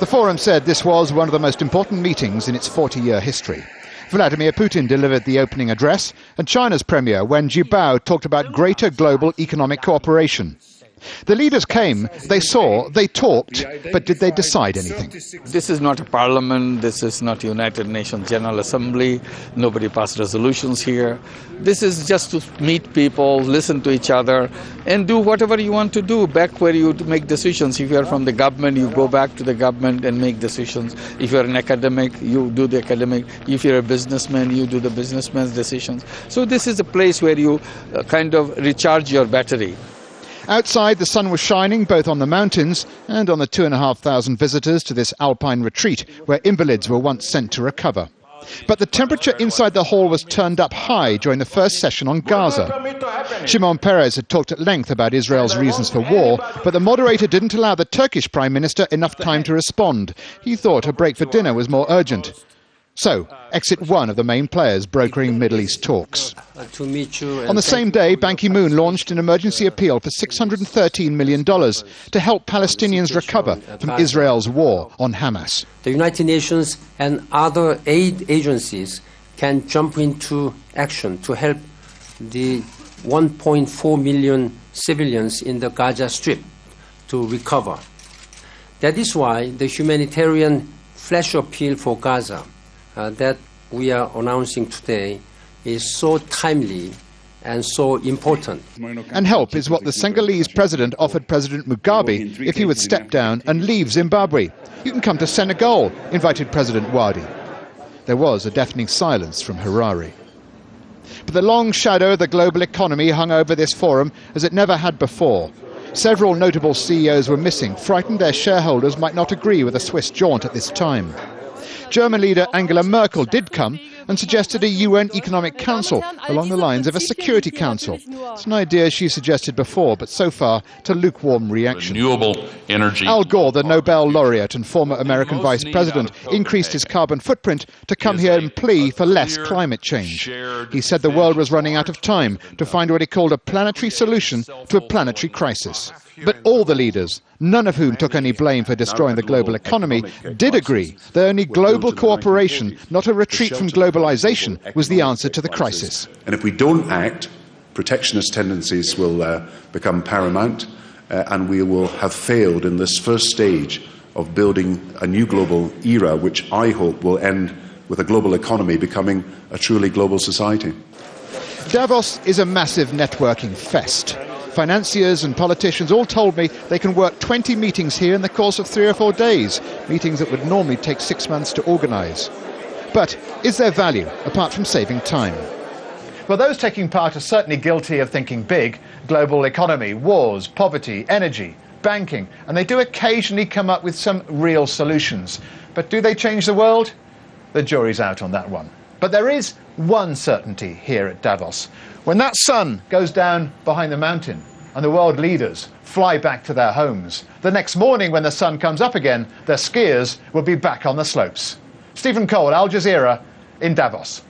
The forum said this was one of the most important meetings in its 40-year history. Vladimir Putin delivered the opening address, and China's Premier Wen Jiabao talked about greater global economic cooperation. The leaders came, they saw, they talked, but did they decide anything? This is not a parliament, this is not United Nations General Assembly, nobody passed resolutions here. This is just to meet people, listen to each other, and do whatever you want to do back where you make decisions. If you are from the government, you go back to the government and make decisions. If you are an academic, you do the academic. If you are a businessman, you do the businessman's decisions. So this is a place where you kind of recharge your battery. Outside, the sun was shining both on the mountains and on the 2,500 visitors to this alpine retreat where invalids were once sent to recover. But the temperature inside the hall was turned up high during the first session on Gaza. Shimon Peres had talked at length about Israel's reasons for war, but the moderator didn't allow the Turkish Prime Minister enough time to respond. He thought a break for dinner was more urgent. So, exit one of the main players brokering Middle East talks. On the same day, Ban Ki-moon launched an emergency appeal for $613 million to help Palestinians recover from Israel's war on Hamas. The United Nations and other aid agencies can jump into action to help the 1.4 million civilians in the Gaza Strip to recover. That is why the humanitarian flash appeal for Gaza that we are announcing today is so timely and so important. And help is what the Senegalese president offered President Mugabe if he would step down and leave Zimbabwe. You can come to Senegal, invited President Wade. There was a deafening silence from Harare. But the long shadow of the global economy hung over this forum as it never had before. Several notable CEOs were missing, frightened their shareholders might not agree with a Swiss jaunt at this time. German leader Angela Merkel did come and suggested a UN Economic Council along the lines of a Security Council. It's an idea she suggested before, but so far to lukewarm reaction. Renewable energy. Al Gore, the Nobel laureate and former American vice president, increased his carbon footprint to come here and plea for less climate change. He said the world was running out of time to find what he called a planetary solution to a planetary crisis. But all the leaders, none of whom took any blame for destroying the global economy, did agree that only global cooperation, not a retreat from globalization, was the answer to the crisis. And if we don't act, protectionist tendencies will become paramount, and we will have failed in this first stage of building a new global era, which I hope will end with a global economy becoming a truly global society. Davos is a massive networking fest. Financiers and politicians all told me they can work 20 meetings here in the course of 3 or 4 days, meetings that would normally take 6 months to organise. But is there value, apart from saving time? Well, those taking part are certainly guilty of thinking big: global economy, wars, poverty, energy, banking, and they do occasionally come up with some real solutions. But do they change the world? The jury's out on that one. But there is one certainty here at Davos. When that sun goes down behind the mountain and the world leaders fly back to their homes, the next morning when the sun comes up again, their skiers will be back on the slopes. Stephen Cole, Al Jazeera, in Davos.